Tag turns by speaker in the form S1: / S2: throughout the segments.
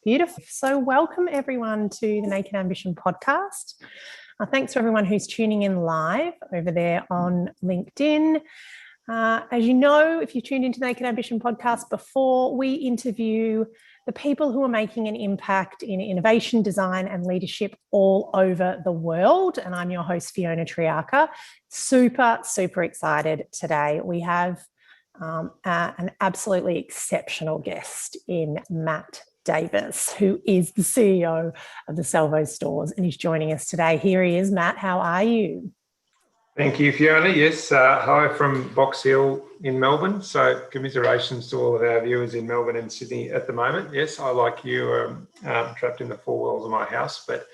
S1: Beautiful. So welcome everyone to the Naked Ambition podcast. Thanks to everyone who's tuning in live over there on LinkedIn. As you know, if you've tuned into the Naked Ambition podcast before, we interview the people who are making an impact in innovation, design and leadership all over the world. And I'm your host, Fiona Triarca. Super excited today. We have an absolutely exceptional guest in Matt Davis, who is the CEO of the Salvos stores, and he's joining us today. Here he is. Matt, how are you?
S2: Thank you, Fiona. Yes, hi from Box Hill in Melbourne. So commiserations to all of our viewers in Melbourne and Sydney at the moment. Yes, I, like you, trapped in the four walls of my house, but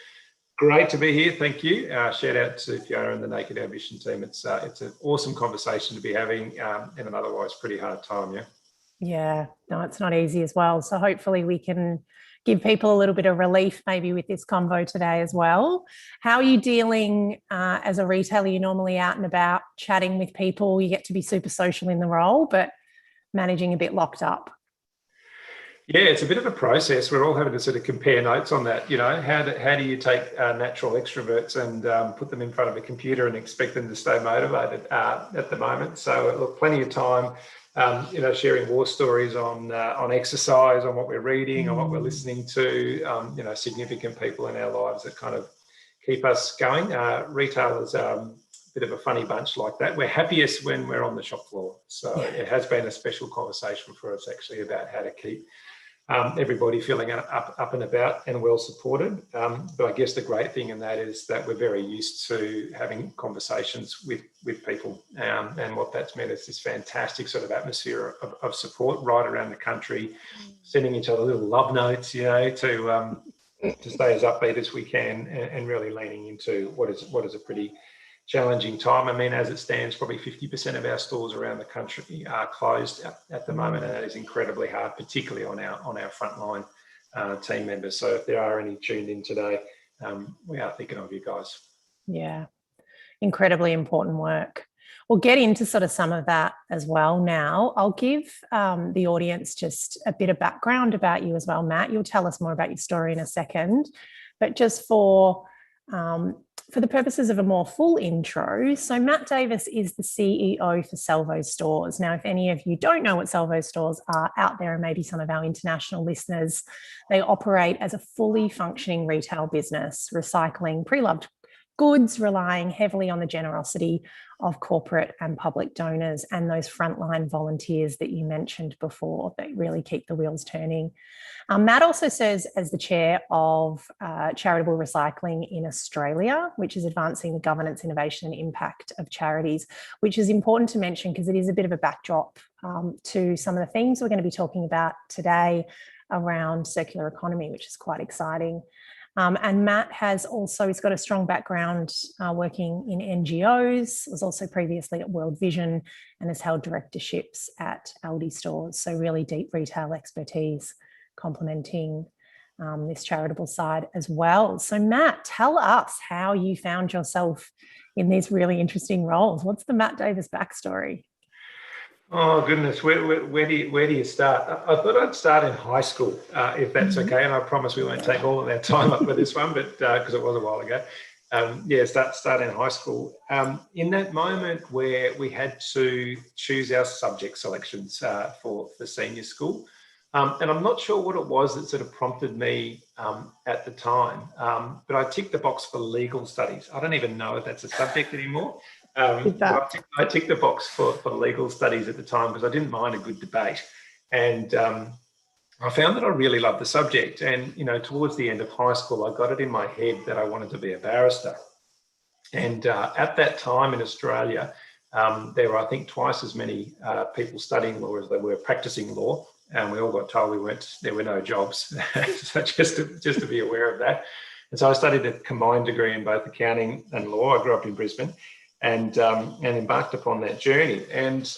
S2: great to be here. Thank you. Shout out to Fiona and the Naked Ambition team. It's an awesome conversation to be having in an otherwise pretty hard time, yeah?
S1: Yeah, no, it's not easy as well. So hopefully we can give people a little bit of relief maybe with this convo today as well. How are you dealing as a retailer? You're normally out and about chatting with people. You get to be super social in the role, but managing a bit locked up.
S2: Yeah, it's a bit of a process. We're all having to sort of compare notes on that. You know, how do you take natural extroverts and put them in front of a computer and expect them to stay motivated at the moment? So look, plenty of time, sharing war stories on exercise, on what we're reading, on what we're listening to, significant people in our lives that kind of keep us going. Retailers a bit of a funny bunch like that. We're happiest when we're on the shop floor. So it has been a special conversation for us actually about how to keep everybody feeling up and about and well supported. But I guess the great thing in that is that we're very used to having conversations with people. And what that's meant is this fantastic sort of atmosphere of support right around the country, sending each other little love notes, to stay as upbeat as we can and really leaning into what is a pretty challenging time. I mean, as it stands, probably 50% of our stores around the country are closed at the moment, and that is incredibly hard, particularly on our frontline team members. So if there are any tuned in today, we are thinking of you guys.
S1: Yeah, incredibly important work. We'll get into sort of some of that as well now. I'll give the audience just a bit of background about you as well, Matt. You'll tell us more about your story in a second, but just for the purposes of a more full intro, so Matt Davis is the CEO for Salvos stores. Now, if any of you don't know what Salvos stores are out there, and maybe some of our international listeners, they operate as a fully functioning retail business, recycling pre-loved goods, relying heavily on the generosity of corporate and public donors and those frontline volunteers that you mentioned before that really keep the wheels turning. Matt also serves as the chair of charitable recycling in Australia, which is advancing the governance, innovation and impact of charities, which is important to mention because it is a bit of a backdrop to some of the things we're going to be talking about today around circular economy, which is quite exciting. And Matt he's got a strong background working in NGOs, was also previously at World Vision and has held directorships at Aldi stores. So really deep retail expertise complementing this charitable side as well. So Matt, tell us how you found yourself in these really interesting roles. What's the Matt Davis backstory?
S2: Oh goodness, where do you start? I thought I'd start in high school, if that's okay, and I promise we won't take all of our time up with this one, but because it was a while ago. Start in high school. In that moment where we had to choose our subject selections for senior school, and I'm not sure what it was that sort of prompted me at the time, but I ticked the box for legal studies. I don't even know if that's a subject anymore. I ticked the box for legal studies at the time because I didn't mind a good debate. And I found that I really loved the subject. And, towards the end of high school, I got it in my head that I wanted to be a barrister. And at that time in Australia, there were, I think, twice as many people studying law as there were practicing law. And we all got told there were no jobs. So just to be aware of that. And so I studied a combined degree in both accounting and law. I grew up in Brisbane. And embarked upon that journey. And,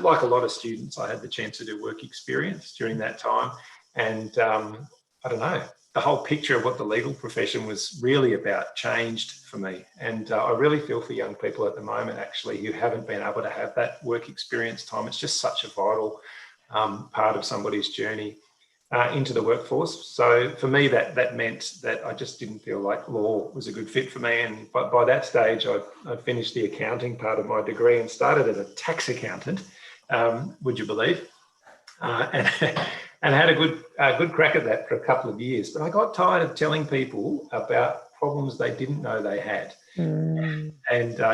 S2: like a lot of students, I had the chance to do work experience during that time. And I don't know, the whole picture of what the legal profession was really about changed for me. And I really feel for young people at the moment, actually, who haven't been able to have that work experience time. It's just such a vital part of somebody's journey. into the workforce. So for me, that meant that I just didn't feel like law was a good fit for me. And by that stage, I finished the accounting part of my degree and started as a tax accountant, would you believe? And had a good crack at that for a couple of years. But I got tired of telling people about problems they didn't know they had. And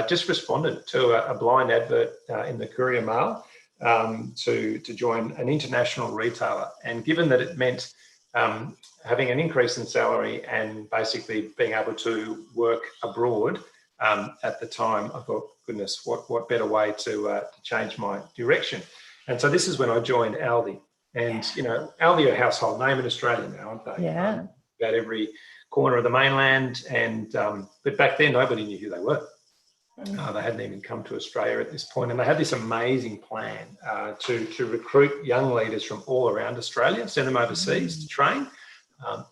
S2: just responded to a blind advert in the Courier Mail to join an international retailer. And given that it meant having an increase in salary and basically being able to work abroad at the time, I thought, goodness, what better way to change my direction? And so this is when I joined Aldi. And, you know, Aldi are a household name in Australia now, aren't they?
S1: Yeah.
S2: About every corner of the mainland. And but back then, nobody knew who they were. They hadn't even come to Australia at this point, and they had this amazing plan to recruit young leaders from all around Australia, send them overseas to train,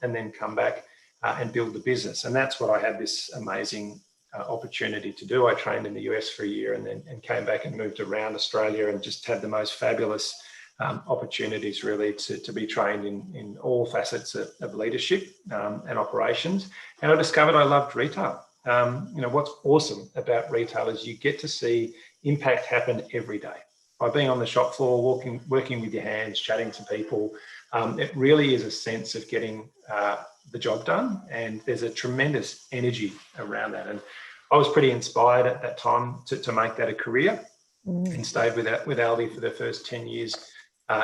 S2: and then come back and build the business. And that's what I had this amazing opportunity to do. I trained in the US for a year and came back and moved around Australia and just had the most fabulous opportunities really to be trained in all facets of leadership and operations. And I discovered I loved retail. You know, what's awesome about retail is you get to see impact happen every day. By being on the shop floor, working with your hands, chatting to people, it really is a sense of getting the job done. And there's a tremendous energy around that. And I was pretty inspired at that time to make that a career and stayed with Aldi for the first 10 years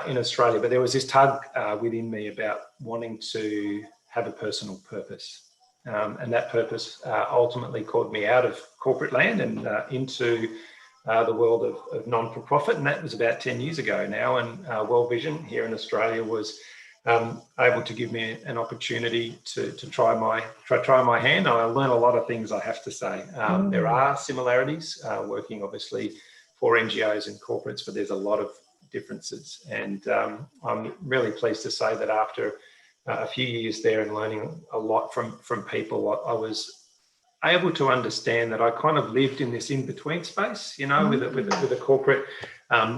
S2: in Australia. But there was this tug within me about wanting to have a personal purpose. And that purpose ultimately called me out of corporate land and into the world of non-for-profit. And that was about 10 years ago now. And World Vision here in Australia was able to give me an opportunity to try my hand. I learned a lot of things, I have to say. There are similarities working obviously for NGOs and corporates, but there's a lot of differences. And I'm really pleased to say that after a few years there and learning a lot from people, I was able to understand that I kind of lived in this in-between space, you know, with a corporate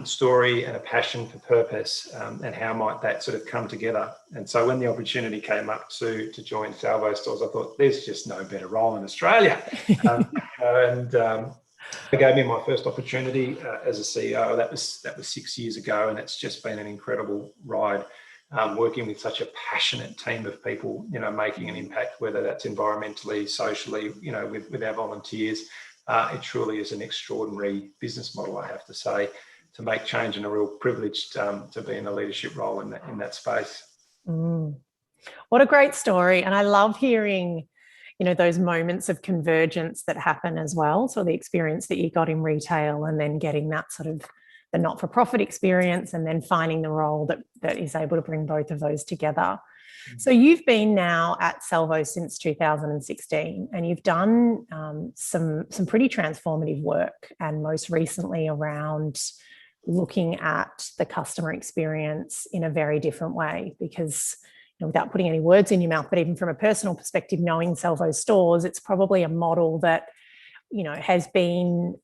S2: story and a passion for purpose, and how might that sort of come together. And so when the opportunity came up to join Salvos stores, I thought there's just no better role in Australia. They gave me my first opportunity as a CEO. That was 6 years ago, and it's just been an incredible ride. Working with such a passionate team of people, you know, making an impact, whether that's environmentally, socially, you know, with our volunteers. It truly is an extraordinary business model, I have to say, to make change, and a real privilege to be in a leadership role in that space.
S1: What a great story. And I love hearing, you know, those moments of convergence that happen as well. So the experience that you got in retail and then getting that sort of the not-for-profit experience and then finding the role that is able to bring both of those together. So you've been now at Salvos since 2016, and you've done some pretty transformative work, and most recently around looking at the customer experience in a very different way, because, you know, without putting any words in your mouth, but even from a personal perspective, knowing Salvos stores, it's probably a model that, you know, has been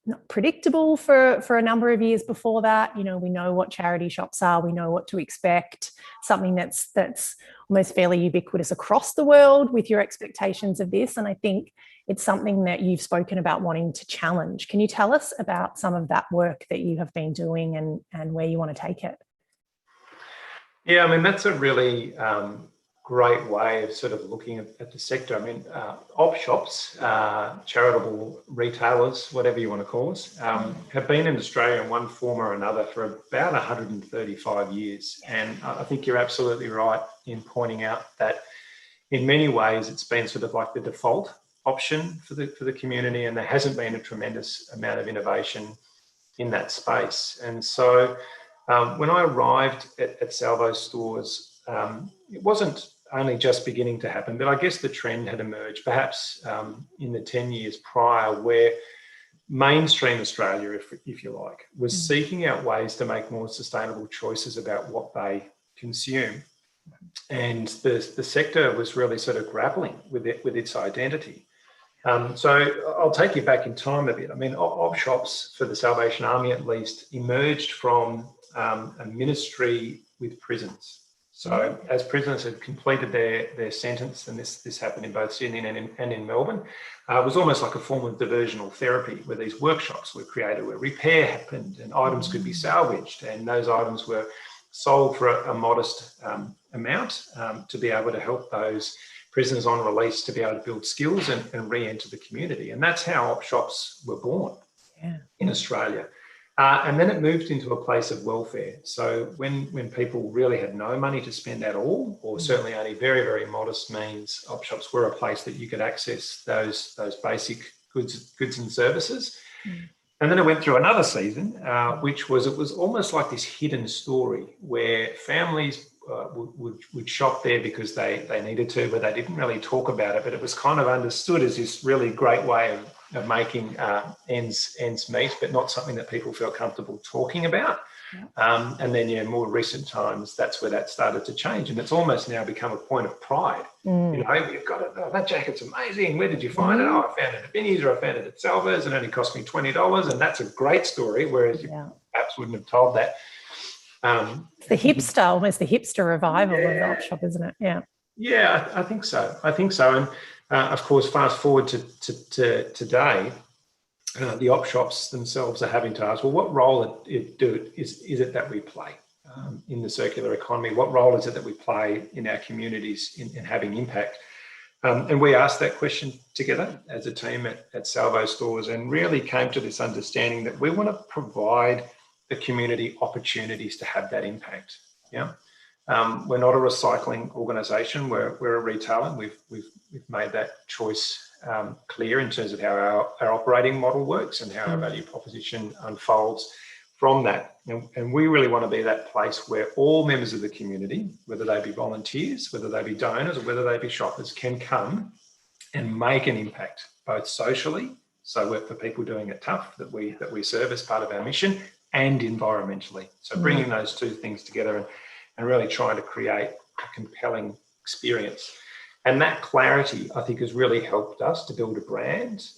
S1: not predictable for a number of years before that. You know, we know what charity shops are, we know what to expect, something that's almost fairly ubiquitous across the world with your expectations of this. And I think it's something that you've spoken about wanting to challenge. Can you tell us about some of that work that you have been doing and where you want to take it?
S2: Yeah, I mean, that's a really great way of sort of looking at the sector. I mean, op shops, charitable retailers, whatever you want to call us, have been in Australia in one form or another for about 135 years. And I think you're absolutely right in pointing out that in many ways it's been sort of like the default option for the community, and there hasn't been a tremendous amount of innovation in that space. And so when I arrived at Salvos stores, it wasn't only just beginning to happen, but I guess the trend had emerged perhaps in the 10 years prior, where mainstream Australia, if you like, was seeking out ways to make more sustainable choices about what they consume. And the sector was really sort of grappling with its identity. So I'll take you back in time a bit. I mean, op shops, for the Salvation Army at least, emerged from a ministry with prisons. So as prisoners had completed their sentence, and this happened in both Sydney and in Melbourne, it was almost like a form of diversional therapy where these workshops were created where repair happened and items could be salvaged, and those items were sold for a modest amount to be able to help those prisoners on release to be able to build skills and re-enter the community. And that's how op shops were born in Australia. And then it moved into a place of welfare. So when people really had no money to spend at all, or certainly only very, very modest means, op shops were a place that you could access those basic goods and services. And then it went through another season, which was, it was almost like this hidden story where families would shop there because they needed to, but they didn't really talk about it. But it was kind of understood as this really great way of making ends meet, but not something that people feel comfortable talking about. And then, more recent times, that's where that started to change. And it's almost now become a point of pride. You know, you've got it, oh, that jacket's amazing. Where did you find it? Oh, I found it at Vinnie's, or I found it at Salvos, and it only cost me $20. And that's a great story, whereas you perhaps wouldn't have told that.
S1: It's the hipster, almost the hipster revival of the op shop, isn't it?
S2: Yeah, I think so. And of course, fast forward to today, the op shops themselves are having to ask, well, what role is it that we play in the circular economy? What role is it that we play in our communities in having impact? And we asked that question together as a team at Salvo Stores, and really came to this understanding that we want to provide the community opportunities to have that impact. We're not a recycling organisation. We're a retailer, and we've made that choice clear in terms of how our operating model works and how our value proposition unfolds from that. And we really want to be that place where all members of the community, whether they be volunteers, whether they be donors, or whether they be shoppers, can come and make an impact, both socially, so for people doing it tough that we serve as part of our mission, and environmentally. So bringing those two things together and really trying to create a compelling experience. And that clarity, I think, has really helped us to build a brand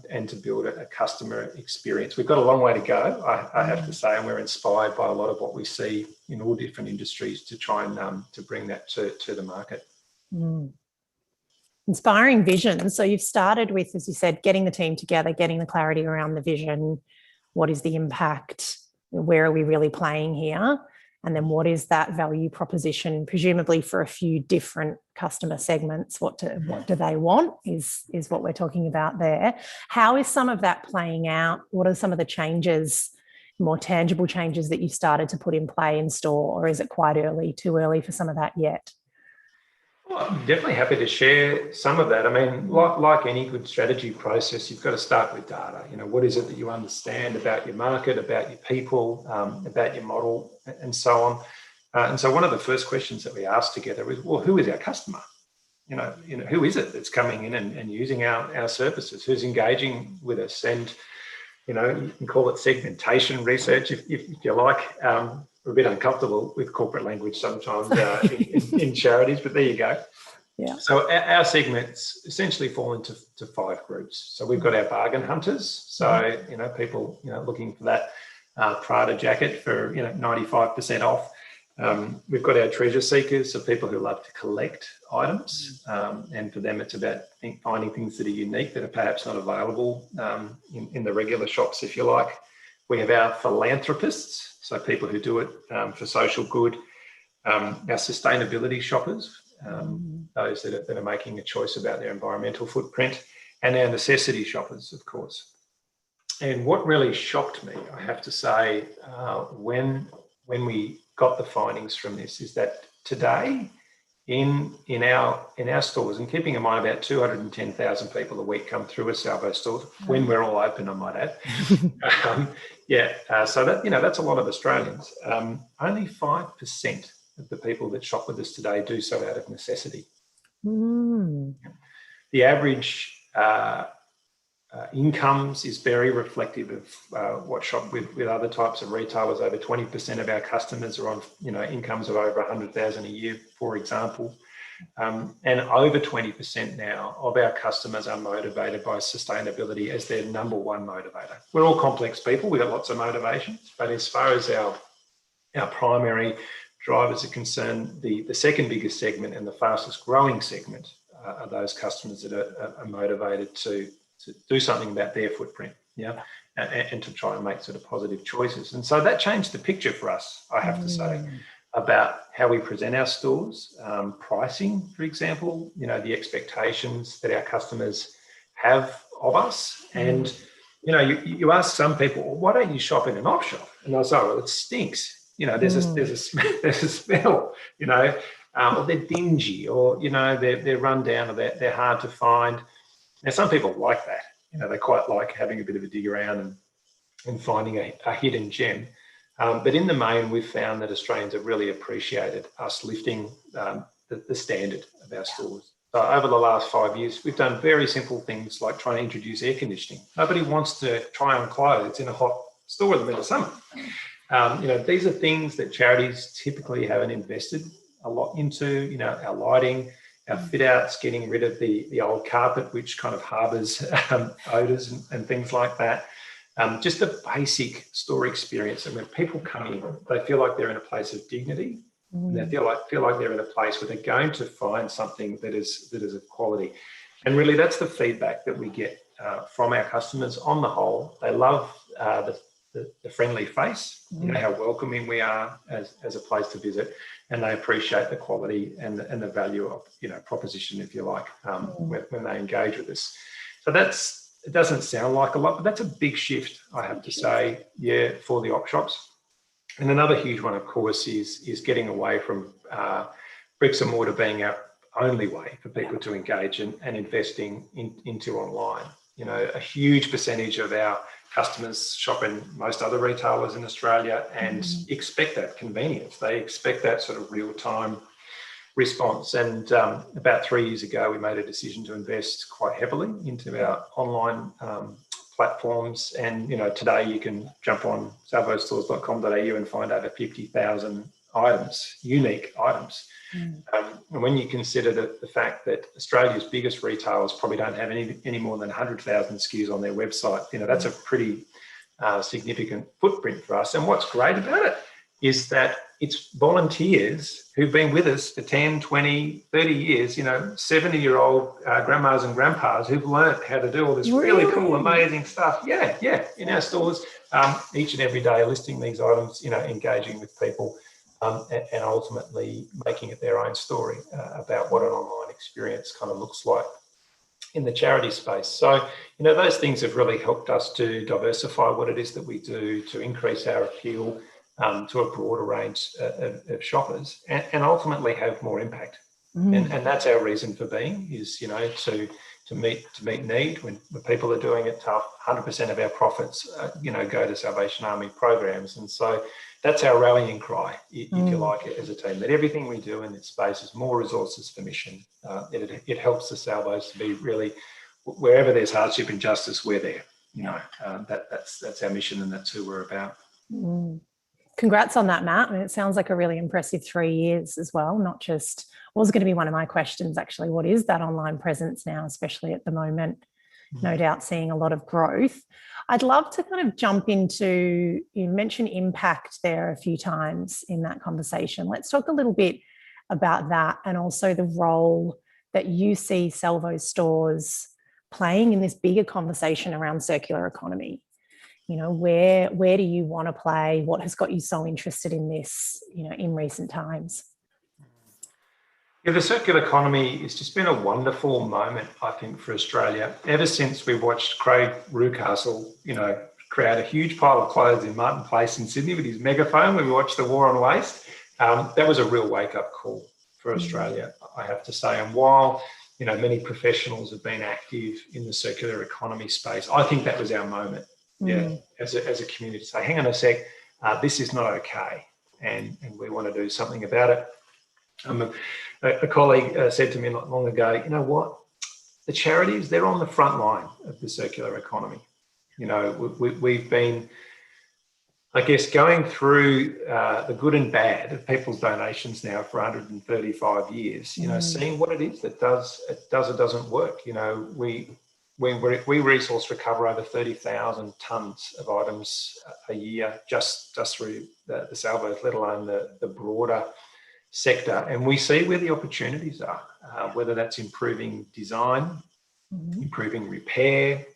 S2: and to build a customer experience. We've got a long way to go, I have to say, and we're inspired by a lot of what we see in all different industries to try and to bring that to the market.
S1: Inspiring vision. So you've started with, as you said, getting the team together, getting the clarity around the vision. What is the impact? Where are we really playing here? And then what is that value proposition, presumably for a few different customer segments? What do they want is what we're talking about there. How is some of that playing out? What are some of the changes, more tangible changes that you've started to put in play in store, or is it quite early, too early for some of that yet?
S2: Well, I'm definitely happy to share some of that. I mean, like any good strategy process, you've got to start with data. What is it that you understand about your market, about your people, about your model, and so on. And so one of the first questions that we asked together is, well, who is our customer? Who is it that's coming in and using our services? Who's engaging with us? And, you can call it segmentation research if you like. We're a bit uncomfortable with corporate language sometimes in charities, but there you go. Yeah. So our segments essentially fall into five groups. So we've got our bargain hunters. So, people, looking for that Prada jacket for, 95% off. We've got our treasure seekers, so people who love to collect items. And for them, it's about finding things that are unique that are perhaps not available in the regular shops, if you like. We have our philanthropists, so people who do it for social good. Our sustainability shoppers, those that are making a choice about their environmental footprint, and our necessity shoppers, of course. And what really shocked me, I have to say, when we got the findings from this, is that today in our stores, and keeping in mind about 210,000 people a week come through a Salvo store when we're all open, I might add. So that that's a lot of Australians. Only 5% of the people that shop with us today do so out of necessity. The average incomes is very reflective of what shop with other types of retailers. Over 20% of our customers are on incomes of over 100,000 a year, for example. And over 20% now of our customers are motivated by sustainability as their number one motivator. We're all complex people. We've got lots of motivations, but as far as our primary drivers are concerned, the second biggest segment and the fastest growing segment are those customers that are motivated to do something about their footprint, and to try and make sort of positive choices. And so that changed the picture for us, I have to say, about how we present our stores, pricing, for example, the expectations that our customers have of us. And, you ask some people, well, why don't you shop in an op shop? And they'll say, well, it stinks. There's a smell, or they're dingy, or, they're run down, or they're hard to find. Now, some people like that. They quite like having a bit of a dig around and finding a hidden gem. But in the main, we've found that Australians have really appreciated us lifting the standard of our stores. So over the last 5 years, we've done very simple things like trying to introduce air conditioning. Nobody wants to try on clothes in a hot store in the middle of summer. These are things that charities typically haven't invested a lot into, our lighting, our fit outs, getting rid of the old carpet, which kind of harbours odours and things like that. Just the basic store experience. And when people come in, they feel like they're in a place of dignity. And they feel like they're in a place where they're going to find something that is of quality. And really, that's the feedback that we get from our customers on the whole. They love the friendly face, how welcoming we are as a place to visit, and they appreciate the quality and the value of proposition, if you like, when they engage with us. So it doesn't sound like a lot, but that's a big shift, I have to say, for the op shops. And another huge one, of course, is getting away from bricks and mortar being our only way for people to engage and investing into online. A huge percentage of our customers shop in most other retailers in Australia and expect that convenience. They expect that sort of real-time response. And about 3 years ago, we made a decision to invest quite heavily into our online platforms. And, today you can jump on salvosstores.com.au and find over 50,000 items, unique items. And when you consider the fact that Australia's biggest retailers probably don't have any more than 100,000 SKUs on their website, that's a pretty significant footprint for us. And what's great about it is that it's volunteers who've been with us for 10, 20, 30 years, 70-year-old grandmas and grandpas who've learnt how to do all this really cool, amazing stuff. Yeah, in our stores, each and every day, listing these items, engaging with people, and ultimately making it their own story about what an online experience kind of looks like in the charity space. So, those things have really helped us to diversify what it is that we do, to increase our appeal to a broader range of shoppers, and ultimately have more impact. And that's our reason for being, is to meet need. When people are doing it tough, 100% of our profits go to Salvation Army programs. And so that's our rallying cry, if you like, as a team, that everything we do in this space is more resources for mission. It helps the Salvos to be really, wherever there's hardship and justice, we're there. That's our mission, and that's who we're about.
S1: Congrats on that, Matt. It sounds like a really impressive 3 years as well. Not just, was going to be one of my questions, actually, what is that online presence now, especially at the moment? No doubt seeing a lot of growth. I'd love to kind of jump into, you mentioned impact there a few times in that conversation. Let's talk a little bit about that, and also the role that you see Salvos stores playing in this bigger conversation around circular economy. Where do you want to play? What has got you so interested in this, in recent times?
S2: Yeah, the circular economy has just been a wonderful moment, I think, for Australia. Ever since we watched Craig Rucastle, create a huge pile of clothes in Martin Place in Sydney with his megaphone when we watched the War on Waste, that was a real wake-up call for Australia, I have to say. And while many professionals have been active in the circular economy space, I think that was our moment. As a community, to say, hang on a sec, this is not okay, and we want to do something about it. A colleague said to me not long ago, you know what, the charities, they're on the front line of the circular economy. We've been, I guess, going through the good and bad of people's donations now for 135 years, seeing what it is that does or doesn't work. we resource recover over 30,000 tonnes of items a year just through the Salvos, let alone the broader sector. And we see where the opportunities are, whether that's improving design, improving repair,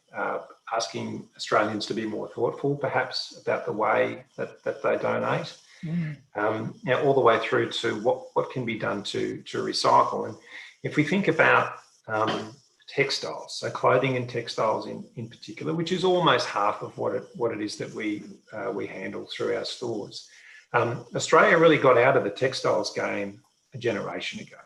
S2: asking Australians to be more thoughtful, perhaps, about the way that they donate, all the way through to what can be done to recycle. And if we think about textiles, so clothing and textiles in particular, which is almost half of what it is that we handle through our stores. Australia really got out of the textiles game a generation ago.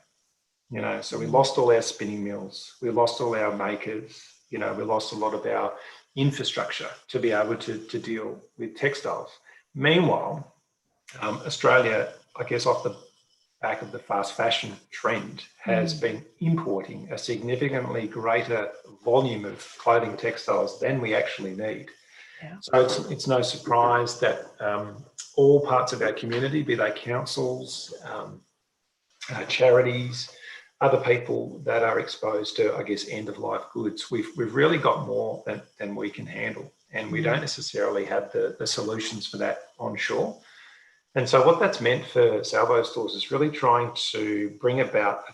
S2: So we lost all our spinning mills, we lost all our makers, we lost a lot of our infrastructure to be able to deal with textiles. Meanwhile, Australia, I guess off the back of the fast fashion trend, has been importing a significantly greater volume of clothing textiles than we actually need. Yeah. So it's no surprise that all parts of our community, be they councils, charities, other people that are exposed to, I guess, end-of-life goods, we've really got more than we can handle, and we don't necessarily have the solutions for that onshore. And so what that's meant for Salvos stores is really trying to bring about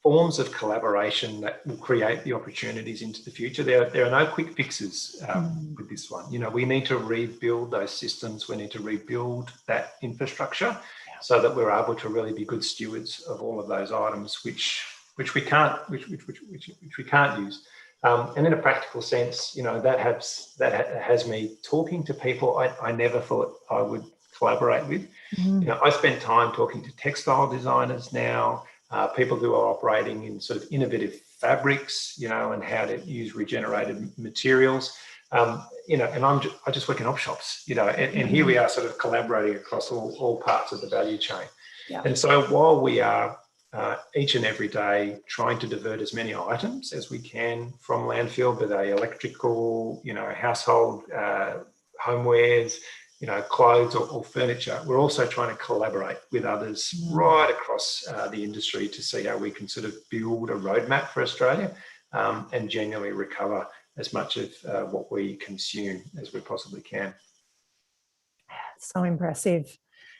S2: forms of collaboration that will create the opportunities into the future. There are no quick fixes with this one. We need to rebuild those systems. We need to rebuild that infrastructure so that we're able to really be good stewards of all of those items, which we can't use. And in a practical sense, that has me talking to people I never thought I would collaborate with. I spend time talking to textile designers now, people who are operating in sort of innovative fabrics, and how to use regenerated materials. And I just work in op shops, and here we are sort of collaborating across all parts of the value chain. Yeah. And so while we are each and every day trying to divert as many items as we can from landfill, be they electrical, household homewares, clothes or furniture, we're also trying to collaborate with others right across the industry to see how we can sort of build a roadmap for Australia and genuinely recover as much of what we consume as we possibly can.
S1: So impressive.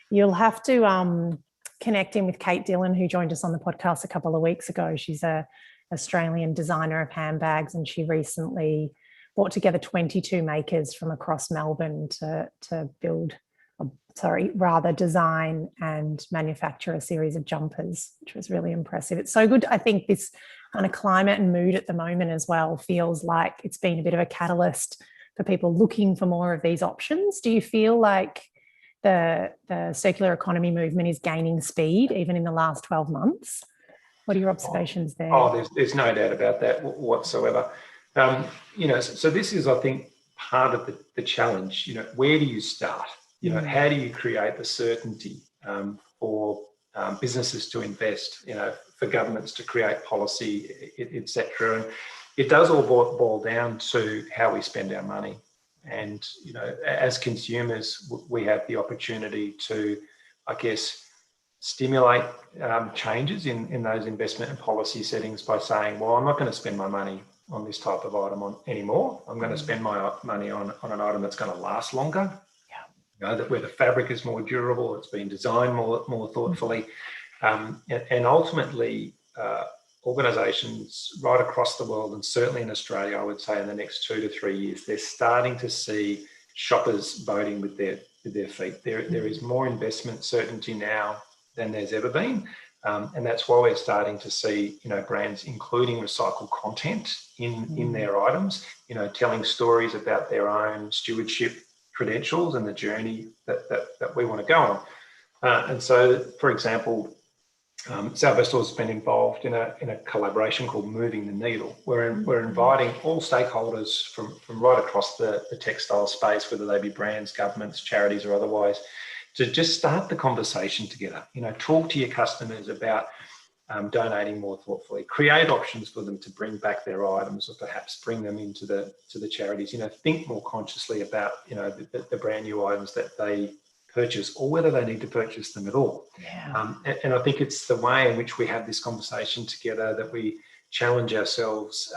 S1: You'll have to connect in with Kate Dillon, who joined us on the podcast a couple of weeks ago. She's an Australian designer of handbags, and she recently brought together 22 makers from across Melbourne to design and manufacture a series of jumpers, which was really impressive. It's so good. I think this kind of climate and mood at the moment as well feels like it's been a bit of a catalyst for people looking for more of these options. Do you feel like the circular economy movement is gaining speed even in the last 12 months? What are your observations there?
S2: There's no doubt about that whatsoever. So this is, I think, part of the challenge. Where do you start? How do you create the certainty for businesses to invest, for governments to create policy, etc. And it does all boil down to how we spend our money. And, as consumers, we have the opportunity to, I guess, stimulate changes in those investment and policy settings by saying, well, I'm not going to spend my money on this type of item anymore. I'm going to spend my money on an item that's going to last longer. That where the fabric is more durable, it's been designed more thoughtfully, and ultimately, organisations right across the world, and certainly in Australia, I would say in the next 2 to 3 years, they're starting to see shoppers voting with their feet. There is more investment certainty now than there's ever been, and that's why we're starting to see brands including recycled content in their items, telling stories about their own stewardship credentials and the journey that we want to go on. And so, for example, Salvos Stores has been involved in a collaboration called Moving the Needle. We're inviting all stakeholders from right across the textile space, whether they be brands, governments, charities, or otherwise, to just start the conversation together. Talk to your customers about donating more thoughtfully. Create options for them to bring back their items, or perhaps bring them into the charities. Think more consciously about the brand new items that they purchase, or whether they need to purchase them at all. Yeah. And I think it's the way in which we have this conversation together that we challenge ourselves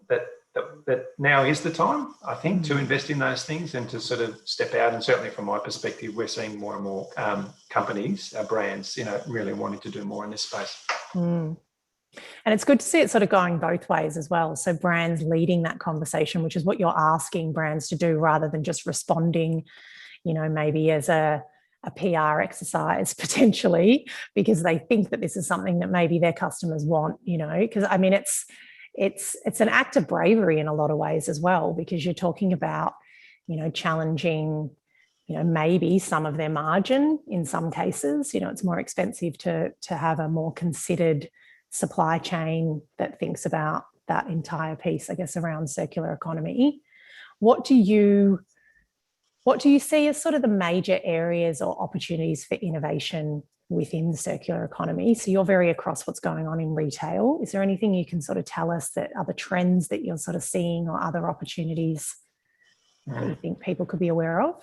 S2: that now is the time, I think, to invest in those things and to sort of step out. And certainly from my perspective, we're seeing more and more companies, brands, really wanting to do more in this space.
S1: And it's good to see it sort of going both ways as well. So brands leading that conversation, which is what you're asking brands to do, rather than just responding, maybe as a PR exercise potentially, because they think that this is something that maybe their customers want, because I mean, it's an act of bravery in a lot of ways as well, because you're talking about, challenging, maybe some of their margin in some cases. It's more expensive to have a more considered supply chain that thinks about that entire piece, I guess, around circular economy. What do you see as sort of the major areas or opportunities for innovation within the circular economy? So you're very across what's going on in retail. Is there anything you can sort of tell us that other trends that you're sort of seeing or other opportunities that you think people could be aware of?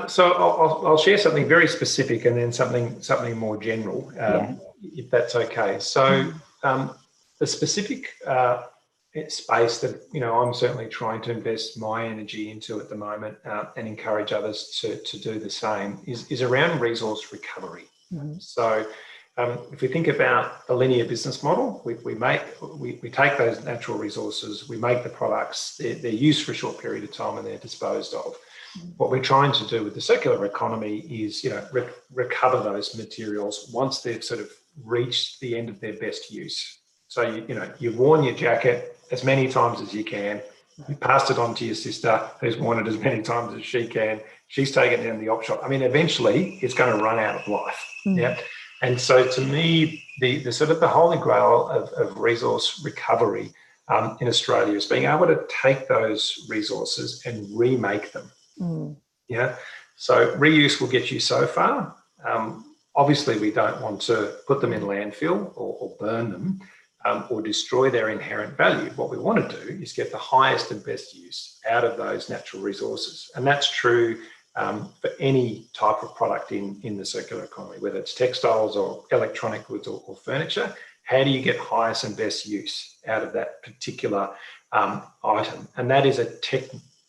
S2: So I'll share something very specific and then something more general, if that's okay. So the specific space that I'm certainly trying to invest my energy into at the moment and encourage others to do the same is around resource recovery. So if we think about the linear business model, we take those natural resources, we make the products, they're used for a short period of time and they're disposed of. What we're trying to do with the circular economy is, recover those materials once they've sort of reached the end of their best use. So, you've worn your jacket as many times as you can. You passed it on to your sister, who's worn it as many times as she can. She's taken it in the op shop. I mean, eventually it's going to run out of life. Yeah. And so to me, the sort of the holy grail of resource recovery in Australia is being able to take those resources and remake them. Yeah. So reuse will get you so far. Obviously, we don't want to put them in landfill or burn them or destroy their inherent value. What we want to do is get the highest and best use out of those natural resources. And that's true for any type of product in the circular economy, whether it's textiles or electronic goods or furniture. How do you get highest and best use out of that particular item? And that is a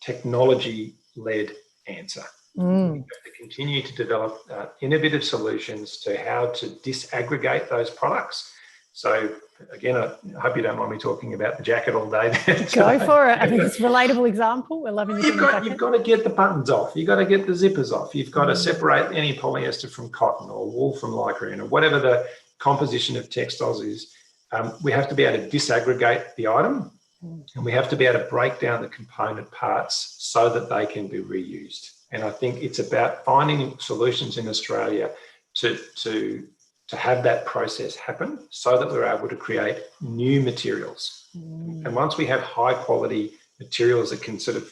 S2: technology-led answer. We have to continue to develop innovative solutions to how to disaggregate those products. So again, I hope you don't mind me talking about the jacket all day.
S1: Go for it. I think it's a relatable example. We're loving this.
S2: You've got to get the buttons off. You've got to get the zippers off. You've got to separate any polyester from cotton or wool from lycra or whatever the composition of textiles is. We have to be able to disaggregate the item, and we have to be able to break down the component parts so that they can be reused. And I think it's about finding solutions in Australia to have that process happen so that we're able to create new materials. And once we have high quality materials that can sort of,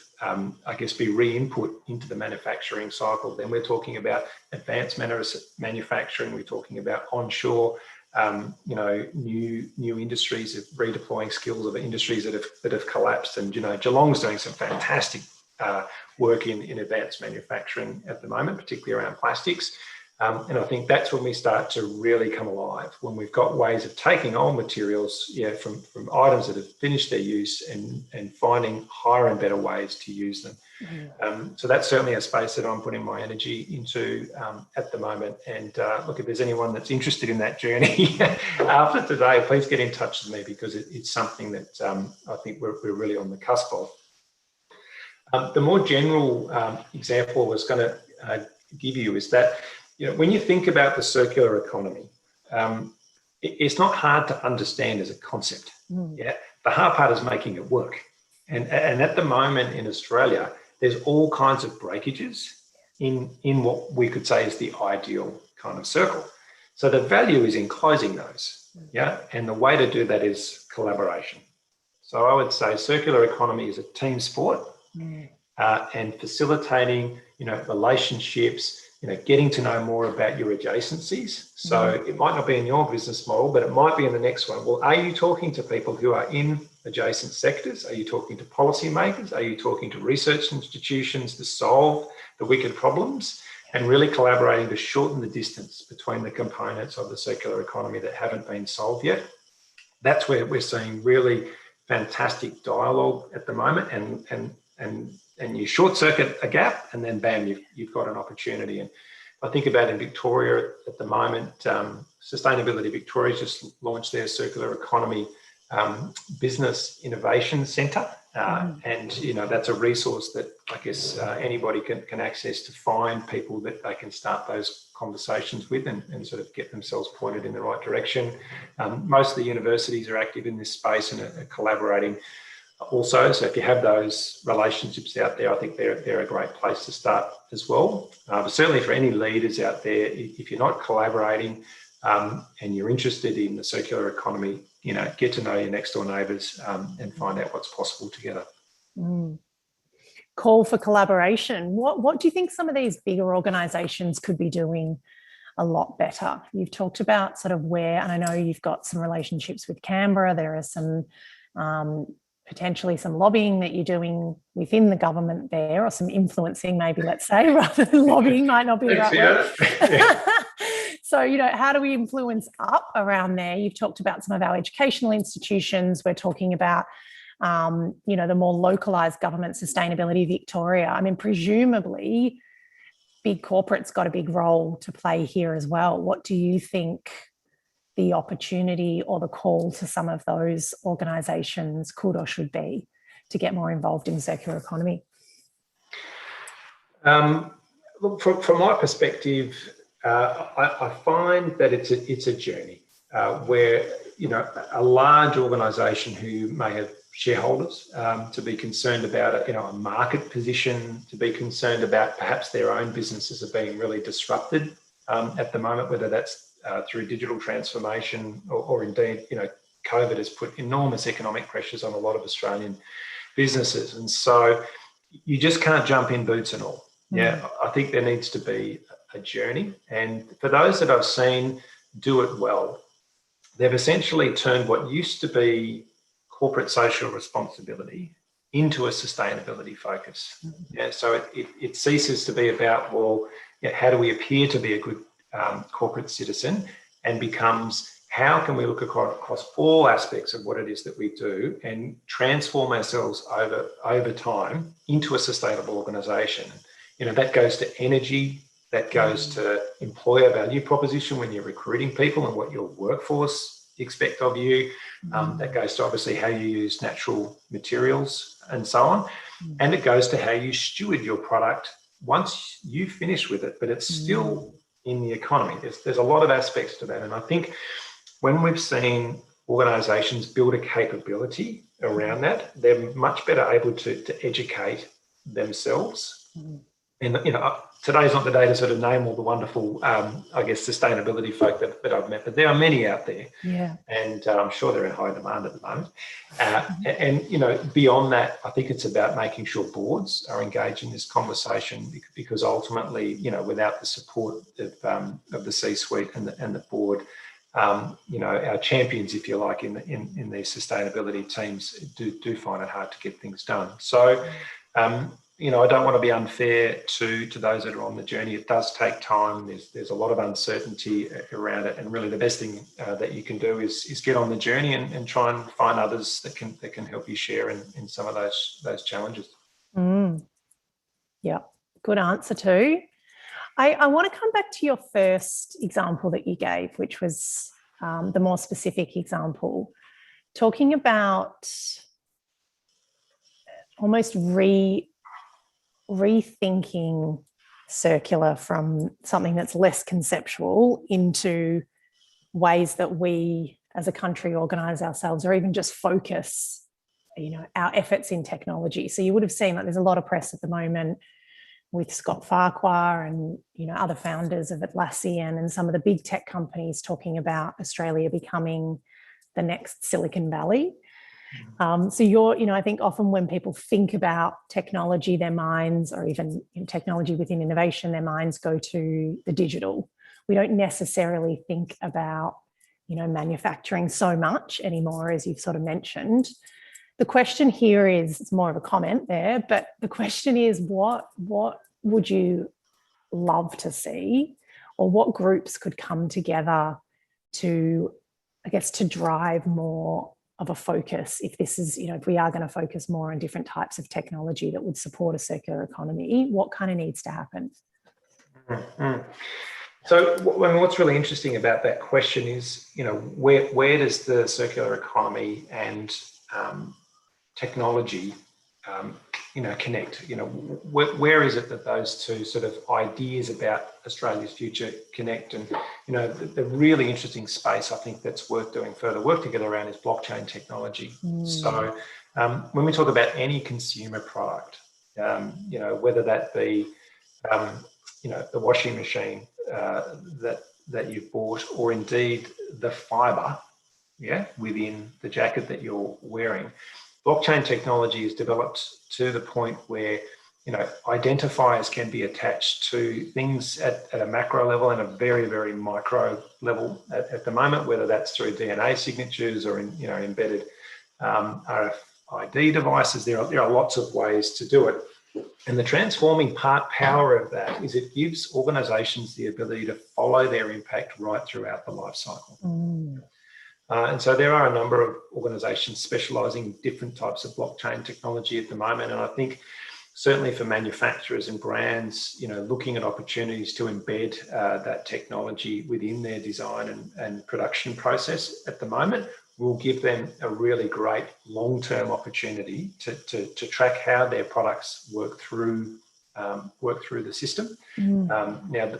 S2: be re-input into the manufacturing cycle, then we're talking about advanced manufacturing, we're talking about onshore, new industries of redeploying skills of industries that have collapsed. And, Geelong's doing some fantastic work in advanced manufacturing at the moment, particularly around plastics. And I think that's when we start to really come alive, when we've got ways of taking old materials from items that have finished their use and finding higher and better ways to use them. So that's certainly a space that I'm putting my energy into at the moment. And look, if there's anyone that's interested in that journey after today, please get in touch with me, because it's something that I think we're really on the cusp of. The more general example I was going to give you is that, when you think about the circular economy, it's not hard to understand as a concept. Yeah, the hard part is making it work. And at the moment in Australia, there's all kinds of breakages in what we could say is the ideal kind of circle. So the value is in closing those. Yeah, and the way to do that is collaboration. So I would say circular economy is a team sport, and facilitating, relationships. Getting to know more about your adjacencies. So it might not be in your business model, but it might be in the next one. Well, are you talking to people who are in adjacent sectors? Are you talking to policymakers? Are you talking to research institutions to solve the wicked problems? And really collaborating to shorten the distance between the components of the circular economy that haven't been solved yet. That's where we're seeing really fantastic dialogue at the moment, and you short circuit a gap, and then bam, you've got an opportunity. And I think about in Victoria at the moment, Sustainability Victoria just launched their circular economy business innovation centre, and that's a resource that I guess anybody can access to find people that they can start those conversations with and sort of get themselves pointed in the right direction. Most of the universities are active in this space and are collaborating also. So if you have those relationships out there, I think they're a great place to start as well. But certainly for any leaders out there, if you're not collaborating and you're interested in the circular economy, get to know your next door neighbours and find out what's possible together.
S1: Call for collaboration. What do you think some of these bigger organisations could be doing a lot better? You've talked about sort of where, and I know you've got some relationships with Canberra. There are some potentially some lobbying that you're doing within the government there, or some influencing maybe, let's say, rather than lobbying might not be the right word. So, how do we influence up around there? You've talked about some of our educational institutions. We're talking about, the more localised government sustainability Victoria. I mean, presumably big corporates got a big role to play here as well. What do you think the opportunity or the call to some of those organisations could or should be to get more involved in circular economy?
S2: Look, from my perspective, I find that it's a journey where a large organisation who may have shareholders to be concerned about a market position, to be concerned about perhaps their own businesses are being really disrupted at the moment, whether that's through digital transformation or indeed, COVID has put enormous economic pressures on a lot of Australian businesses. And so you just can't jump in boots and all. Yeah, I think there needs to be a journey. And for those that I've seen do it well, they've essentially turned what used to be corporate social responsibility into a sustainability focus. Yeah, so it ceases to be about, how do we appear to be a good corporate citizen, and becomes how can we look across all aspects of what it is that we do and transform ourselves over time into a sustainable organisation. That goes to energy, that goes to employer value proposition when you're recruiting people and what your workforce expect of you. That goes to obviously how you use natural materials and so on. And it goes to how you steward your product once you finish with it, but it's still in the economy. There's a lot of aspects to that. And I think when we've seen organisations build a capability around that, they're much better able to educate themselves. And, today's not the day to sort of name all the wonderful, sustainability folk that I've met, but there are many out there.
S1: Yeah.
S2: And I'm sure they're in high demand at the moment. And beyond that, I think it's about making sure boards are engaged in this conversation, because ultimately, without the support of the C-suite and the board, our champions, if you like, in these sustainability teams do find it hard to get things done. So, I don't want to be unfair to those that are on the journey. It does take time. There's a lot of uncertainty around it, and really the best thing that you can do is get on the journey and try and find others that can help you share in some of those challenges.
S1: Yeah, good answer too. I want to come back to your first example that you gave, which was the more specific example, talking about almost rethinking circular from something that's less conceptual into ways that we as a country organise ourselves, or even just focus, our efforts in technology. So you would have seen that there's a lot of press at the moment with Scott Farquhar and, other founders of Atlassian and some of the big tech companies talking about Australia becoming the next Silicon Valley. So I think often when people think about technology, their minds, or even technology within innovation, their minds go to the digital. We don't necessarily think about, manufacturing so much anymore, as you've sort of mentioned. The question here is, it's more of a comment there, but the question is, what would you love to see, or what groups could come together to drive more of a focus if this is, if we are going to focus more on different types of technology that would support a circular economy? What kind of needs to happen?
S2: Mm-hmm. So what's really interesting about that question is, where does the circular economy and technology, connect? Where is it that those two sort of ideas about Australia's future connect? And, the really interesting space I think that's worth doing further work together around is blockchain technology. So when we talk about any consumer product, whether that be, the washing machine that you've bought, or indeed the fibre, within the jacket that you're wearing, blockchain technology is developed to the point where identifiers can be attached to things at a macro level and a very, very micro level at the moment, whether that's through DNA signatures or embedded RFID devices. There are lots of ways to do it. And the transforming power of that is it gives organisations the ability to follow their impact right throughout the life cycle. And so there are a number of organisations specialising in different types of blockchain technology at the moment. And I think certainly for manufacturers and brands, looking at opportunities to embed that technology within their design and production process at the moment will give them a really great long-term opportunity to track how their products work through the system. Now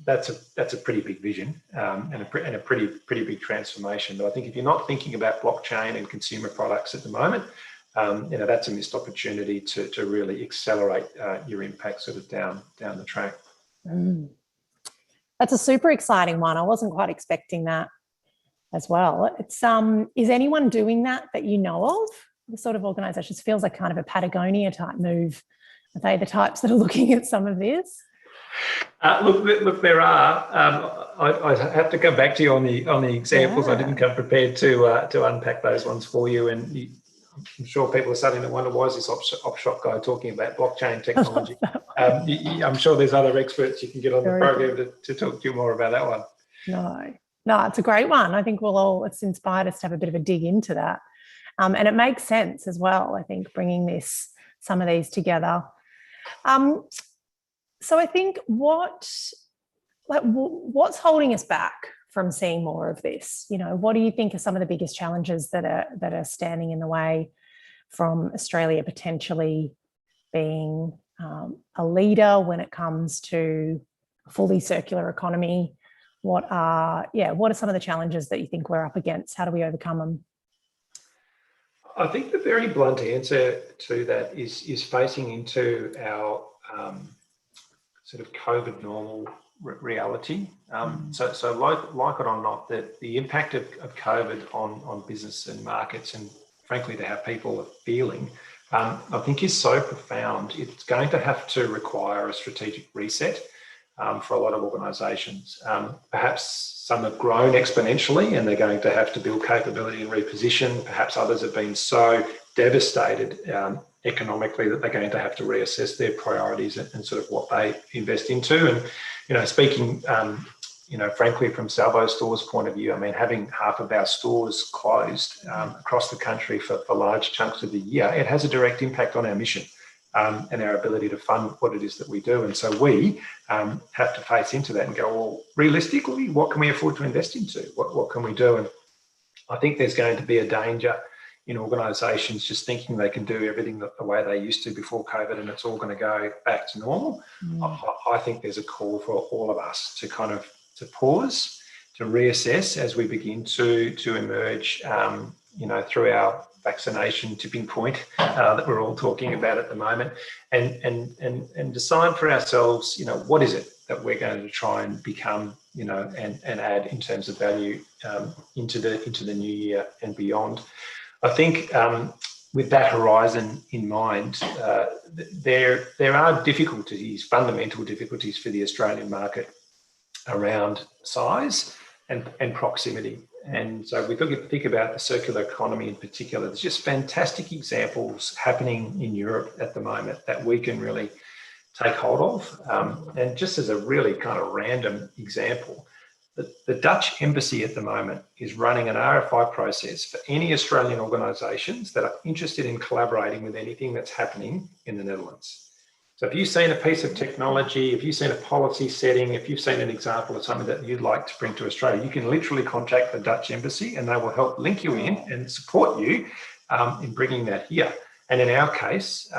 S2: that's a pretty big vision and a pretty big transformation. But I think if you're not thinking about blockchain and consumer products at the moment, that's a missed opportunity to really accelerate your impact sort of down the track.
S1: That's a super exciting one. I wasn't quite expecting that as well. It's is anyone doing that you know of? The sort of organisations, feels like kind of a Patagonia type move. Are they the types that are looking at some of this?
S2: Look, there are. I have to come back to you on the examples. I didn't come prepared to unpack those ones for you, and I'm sure people are starting to wonder, why is this op shop guy talking about blockchain technology? I'm sure there's other experts you can get on the program to talk to you more about that one.
S1: No, it's a great one. I think it's inspired us to have a bit of a dig into that. And it makes sense as well, I think, bringing some of these together. So I think what's holding us back from seeing more of this? What do you think are some of the biggest challenges that are standing in the way from Australia potentially being a leader when it comes to a fully circular economy? What are some of the challenges that you think we're up against? How do we overcome them?
S2: I think the very blunt answer to that is facing into our sort of COVID normal reality. So like it or not, that the impact of COVID on business and markets, and frankly to how people are feeling, I think is so profound. It's going to have to require a strategic reset for a lot of organisations. Perhaps some have grown exponentially and they're going to have to build capability and reposition. Perhaps others have been so devastated economically that they're going to have to reassess their priorities and sort of what they invest into. And, speaking, frankly, from Salvos stores' point of view, I mean, having half of our stores closed across the country for large chunks of the year, it has a direct impact on our mission and our ability to fund what it is that we do. And so we have to face into that and go, well, realistically, what can we afford to invest into? What can we do? And I think there's going to be a danger in organisations just thinking they can do everything the way they used to before COVID and it's all going to go back to normal. I think there's a call for all of us to kind of to pause, to reassess as we begin to emerge, through our vaccination tipping point that we're all talking about at the moment, and decide for ourselves, what is it that we're going to try and become, and add in terms of value into the new year and beyond. I think with that horizon in mind, there are difficulties, fundamental difficulties for the Australian market around size and proximity. And so we think about the circular economy in particular. There's just fantastic examples happening in Europe at the moment that we can really take hold of. And just as a really kind of random example, The Dutch embassy at the moment is running an RFI process for any Australian organisations that are interested in collaborating with anything that's happening in the Netherlands. So if you've seen a piece of technology, if you've seen a policy setting, if you've seen an example of something that you'd like to bring to Australia, you can literally contact the Dutch embassy and they will help link you in and support you in bringing that here. And in our case,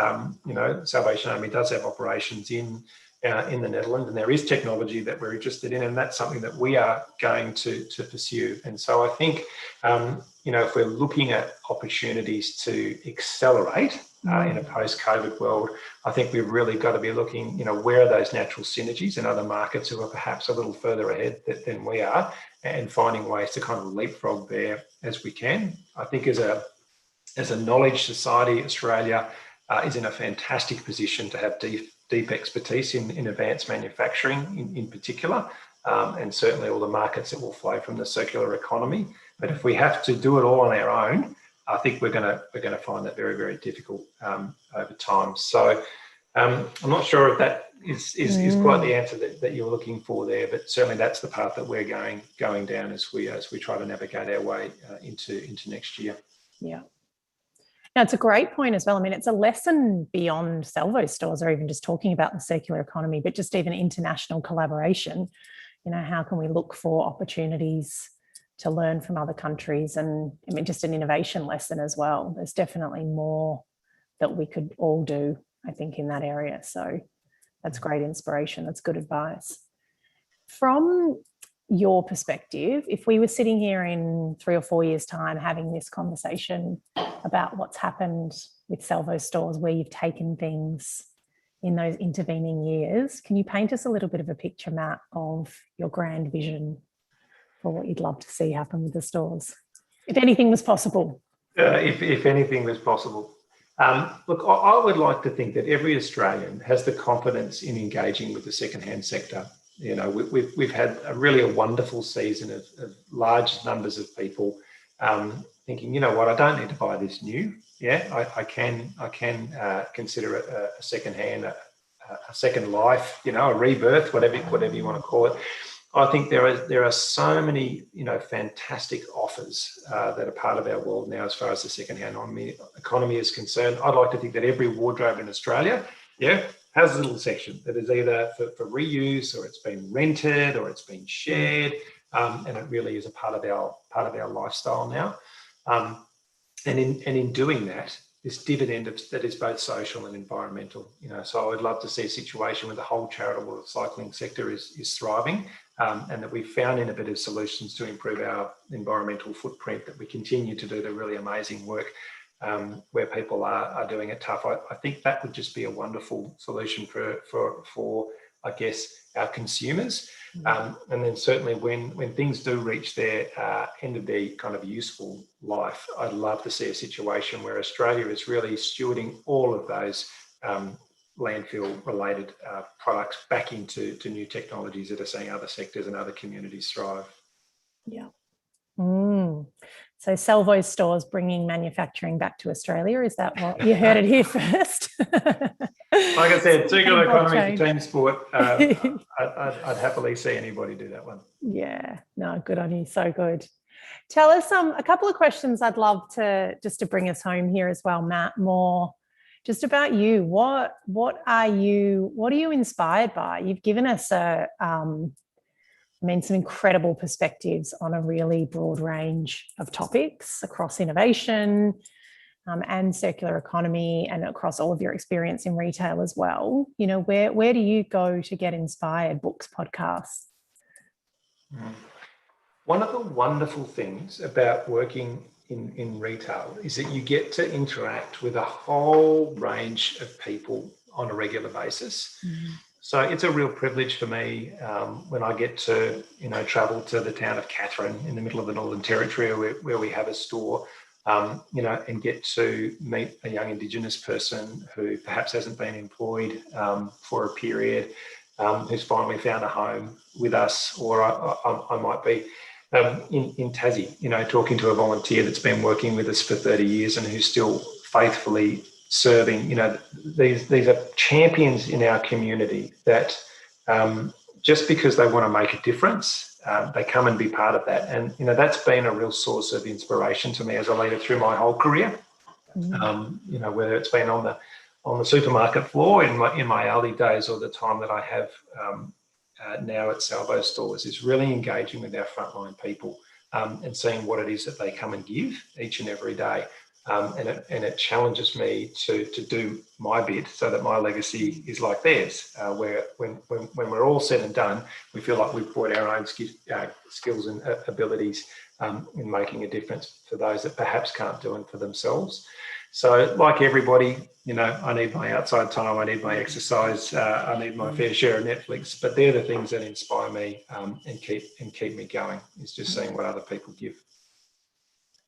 S2: Salvation Army does have operations in the Netherlands, and there is technology that we're interested in, and that's something that we are going to pursue. And so I think, if we're looking at opportunities to accelerate in a post-COVID world, I think we've really got to be looking, where are those natural synergies in other markets who are perhaps a little further ahead than we are, and finding ways to kind of leapfrog there as we can. I think as a knowledge society, Australia is in a fantastic position to have deep expertise in advanced manufacturing in particular, and certainly all the markets that will flow from the circular economy. But if we have to do it all on our own, I think we're going to find that very, very difficult over time. So I'm not sure if that is quite the answer that you're looking for there, but certainly that's the path that we're going down as we try to navigate our way into next year.
S1: Yeah. Now, it's a great point as well. I mean, it's a lesson beyond Salvos stores or even just talking about the circular economy, but just even international collaboration. How can we look for opportunities to learn from other countries? And I mean, just an innovation lesson as well. There's definitely more that we could all do, I think, in that area. So that's great inspiration. That's good advice. From your perspective, if we were sitting here in 3 or 4 years' time having this conversation about what's happened with Salvos stores, where you've taken things in those intervening years, can you paint us a little bit of a picture, Matt, of your grand vision for what you'd love to see happen with the stores, if anything was possible?
S2: If anything was possible. Look, I would like to think that every Australian has the confidence in engaging with the secondhand sector. We've had a really wonderful season of large numbers of people thinking, you know what, I don't need to buy this new. Yeah, I can consider it a secondhand, a second life, a rebirth, whatever you want to call it. I think there are so many, fantastic offers that are part of our world now as far as the secondhand economy is concerned. I'd like to think that every wardrobe in Australia, has a little section that is either for reuse, or it's been rented, or it's been shared, and it really is a part of our lifestyle now. And in doing that, this dividend that is both social and environmental. So I would love to see a situation where the whole charitable recycling sector is thriving, and that we've found innovative solutions to improve our environmental footprint, that we continue to do the really amazing work where people are doing it tough. I think that would just be a wonderful solution for I guess, our consumers. And then certainly when things do reach their end of their kind of useful life, I'd love to see a situation where Australia is really stewarding all of those landfill-related products back into new technologies that are seeing other sectors and other communities thrive.
S1: Yeah. So Salvos stores bringing manufacturing back to Australia, is that what you heard it here first?
S2: Like I said, circular economy for team sport. I'd happily see anybody do that one.
S1: Yeah, no, good on you. So good. Tell us a couple of questions I'd love to bring us home here as well, Matt, more just about you. What are you inspired by? You've given us some incredible perspectives on a really broad range of topics across innovation and circular economy, and across all of your experience in retail as well. Where do you go to get inspired? Books, podcasts?
S2: One of the wonderful things about working in retail is that you get to interact with a whole range of people on a regular basis. So it's a real privilege for me when I get to, travel to the town of Katherine in the middle of the Northern Territory, where we have a store, and get to meet a young Indigenous person who perhaps hasn't been employed for a period, who's finally found a home with us, or I might be in Tassie, talking to a volunteer that's been working with us for 30 years and who's still faithfully serving. These are champions in our community that just because they want to make a difference, they come and be part of that. And, that's been a real source of inspiration to me as a leader through my whole career. Whether it's been on the supermarket floor in my Aldi days, or the time that I have now at Salvos stores, is really engaging with our frontline people and seeing what it is that they come and give each and every day. And it challenges me to do my bit so that my legacy is like theirs, where when we're all said and done, we feel like we've brought our own skills and abilities in making a difference for those that perhaps can't do it for themselves. So like everybody, I need my outside time, I need my exercise, I need my fair share of Netflix, but they're the things that inspire me and keep me going, is just seeing what other people give.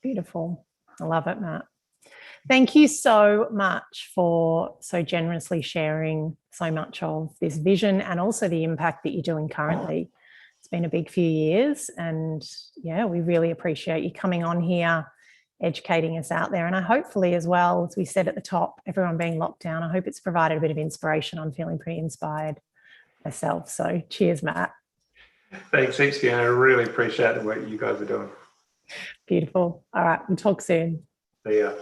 S1: Beautiful. I love it, Matt. Thank you so much for so generously sharing so much of this vision and also the impact that you're doing currently. It's been a big few years, and yeah, we really appreciate you coming on here, educating us out there. And I hopefully as well, as we said at the top, everyone being locked down, I hope it's provided a bit of inspiration. I'm feeling pretty inspired myself. So cheers, Matt.
S2: Thanks heaps, Fiona. I really appreciate the work you guys are doing.
S1: Beautiful. All right, we'll talk soon.
S2: See ya.